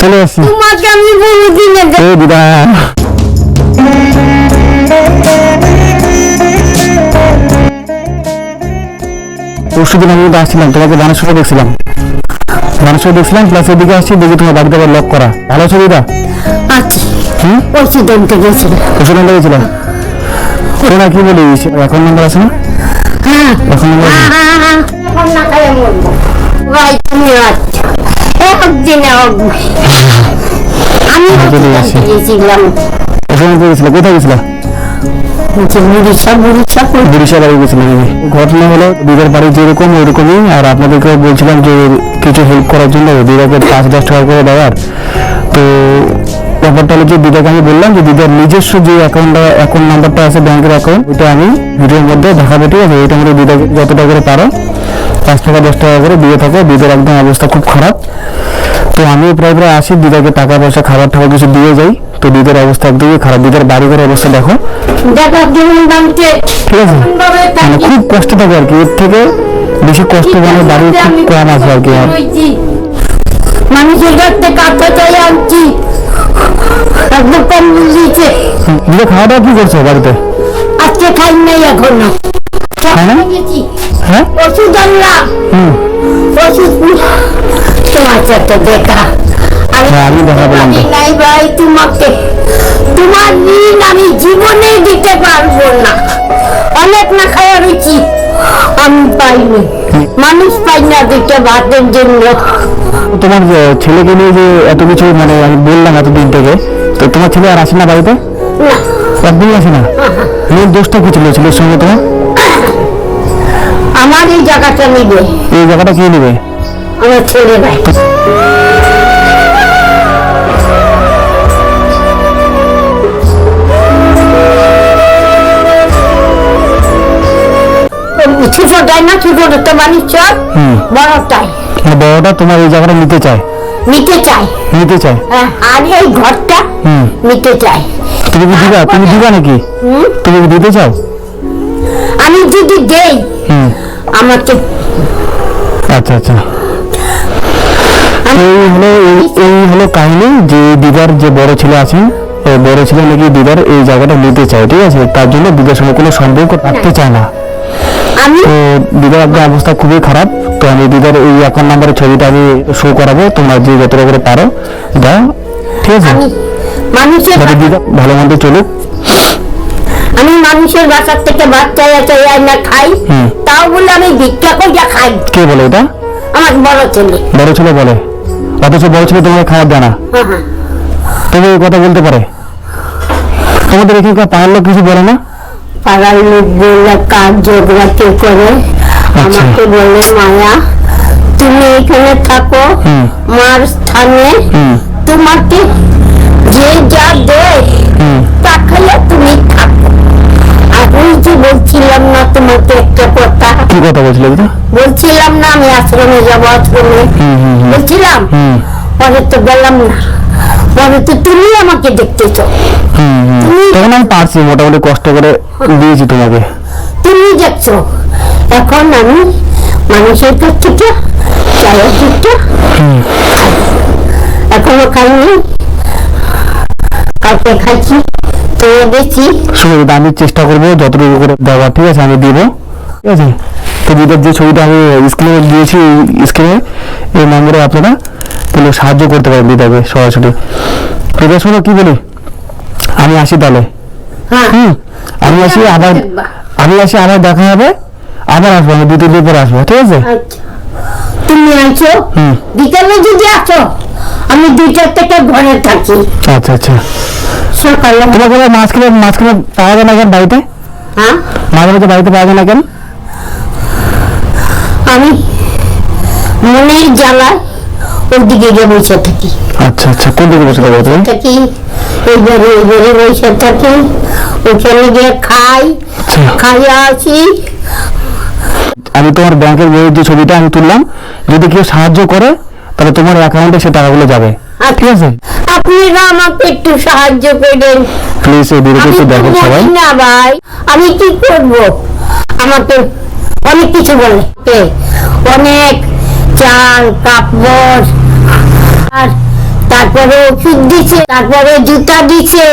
চলে আসছি। তোমাকে আমি বহুদিনে এই দিদা পরশুদিন আমি আসছিলাম, তোমাকে বানেশ্বরে দেখছিলাম, প্লাস এদিকে আসছি, দেখি তোমার বাড়িতে আবার লক করা। ভালো আছো দিদা? আচ্ছা পরশু দিনকে গেছিল। পরশুদিন গেছিলাম। তোরা কি বলিস, অ্যাকাউন্ট নাম্বার আছে না? হ্যাঁ অ্যাকাউন্ট নাম্বার এখন না খাইয়ে মরবো ভাই, তুমি আচ্ছা একদিনে আমি গিয়েছিলাম। গেছিল কোথায় গেছিল? বরিশা বাড়ি গেছিলাম। ঘটনা হলো দিদার বাড়ি যেরকম ওইরকমই, আর আপনাদেরকে বলছিলাম যে কিছু হেল্প করার জন্য দিদাকে 5,000 টাকা করে দেওয়ার। তো ব্যাপারটা হলো যে দিদাকে আমি বললাম যে দিদার নিজস্ব যে অ্যাকাউন্ট নাম্বারটা আছে, ব্যাংকের অ্যাকাউন্ট, ওইটা আমি ভিডিওর মধ্যে দেখাবো, ঠিক আছে? ওইটা মধ্যে দিদাকে যত টাকা করে পারো 5 টাকা 10 টাকা করে দিয়ে থাকো। দিদার একদম অবস্থা খুব খারাপ। তো আমি প্রায় আসি, দিদাকে টাকা পয়সা খাবার টাবার কিছু দিয়ে যাই। তো দিদার অবস্থা একদমই খারাপ। দিদার বাড়ি ঘরের অবস্থা দেখো, ঠিক আছে? মানে খুব কষ্ট থাকে আর কি, এর থেকে বেশি কষ্ট মানে বাড়ি খুব কম আছে আর কি। মানুষের কাছে কাঁথা চাই আনছি, একদম কম বুঝিয়েছে। দিদা খাওয়া দাওয়া কি করছো বাড়িতে? আজকে খাই নাই এখনো। হ্যাঁ ওষুধ আনলাম, ওষুধ তোমার সাথে দেখা। আমি দেখা পেলাম নাই ভাই, তোমাকে তোমার ঋণ আমি জীবনে দিতে পারবো না। অনেক না খাওয়া রয়েছি, আমি পাইনি, মানুষ পাই না দুটো ভাতের জন্য। তোমার ছেলেকে নিয়ে যে এত কিছু, মানে আমি বললাম এতদিন থেকে, তো তোমার ছেলে আর আসে না বাড়িতে? না, একদমই আসে না। মেয়ের দোষটা কি ছিল ছেলের সঙ্গে তোমার? আমার এই জায়গাটা নিবে। এই জায়গাটা কে নেবে? আমার ছেলে ভাই। ছোটটাই না, ছোটটা তো মানুষ, বড়টাই। বড়টা তোমার এই জায়গাটা নিতে চায়? নিতে চায়। আর এই ঘরটা নিতে চায়। তুমি কি দিবা? তুমি দিবা নাকি? তুমি কি দিতে চাও? আমি যদি দেই আমাকে। আচ্ছা আচ্ছা, এই হলো কাহিনী যে দিদার যে বড় ছেলে আছে, বড় ছেলে নাকি দিদার এই জায়গাটা নিতে চায়, ঠিক আছে? তার জন্য দিদার সঙ্গে কোনো সম্পর্ক রাখতে চায় না। তো দিদার একদম অবস্থা খুবই খারাপ। তো আমি দিদার এই অ্যাকাউন্ট নাম্বারের ছবিটা আমি শো করাবো, তোমরা যে যতটা করে পারো দাও, ঠিক আছে? দিদা ভালো মন্দ চলুক। আমি মানুষের বাসার থেকে ভাত চাইয়া না খাই, তাও বলে আমি ভিক্ষা কইরা খাই। কে বলে এটা? আমার বড় ছেলে। বড় ছেলে বলে? অথচ বড় ছেলে তোমাকে খাবার দেয় না? তবে এই কথা বলতে পারে? তোমাদের এখানকার পাড়ার লোক কিছু বলে না? পাড়ার লোক বললে কাজ ঝগড়া কে করে, আমাকে বলে মায়া তুমি এখানে থাকো মার স্থানে, তোমাকে যে যা দেয় তা খেলে তুমি থাকো। আর ওই যে বলছিলাম না তোমাকে একটা কথা? কি কথা বলছিলে? বলছিলাম না আমি আশ্রমে যাবো, আশ্রমে বলছিলাম, পরে তো গেলাম না, পরে তো তুমি আমাকে দেখতেছো। তখন আমি পারছি, মোটামুটি কষ্ট করে দিয়েছি তোমাকে, তুমি দেখছো। এখন আমি মানুষের কাছ থেকে চায়ের দুধটা এখনো খাইনি, কালকে খাইছি, তো দেখছি। আমি চেষ্টা করবো যতটুকু করে দেওয়া, ঠিক আছে? আমি দিব, ঠিক আছে? তো দিদার যে ছবিটা আমি স্ক্রিনে দিয়েছি, স্ক্রিনে এই নম্বরে আপনারা কিন্তু সাহায্য করতে পারেন দিদাকে সরাসরি। দিদা শোনো কি বলি, আমি আসি তাহলে। আমি আসি আবার দেখা হবে, আবার আসবো, আমি 2-3 দিন পরে আসবো, ঠিক আছে? তুমি আছো, বিকালে যদি আসো আমি 2-4 থেকে ঘরে থাকি। আচ্ছা আচ্ছা, সকালে তোমাকে মাঝখানে পাওয়া যায় না কেন বাড়িতে? মাঝে মাঝে বাড়িতে পাওয়া যায় না কেন? আমি মনের জ্বালায় ওইদিকে গিয়ে বসে থাকি। আচ্ছা আচ্ছা, কোন দিকে বসে থাকি? এইবারে বসে থাকি, ওখানে গিয়ে খাইয়া আসি। আমি তোমার ব্যাংকের বইয়ের যে ছবিটা আমি তুললাম, যদি কেউ সাহায্য করে তাহলে তোমার অ্যাকাউন্টে সে টাকাগুলো যাবে, ঠিক আছে? আপনারা আমাকে একটু সাহায্য করেন প্লিজ। এই ভিডিওটা একটু দেখো সবাই। না ভাই, আমি কি করব? আমাকে অনেক কিছু বলে, অনেক চাল কাপড় আর তারপরে ওষুধ দিছে, তারপরে জুতা দিছে।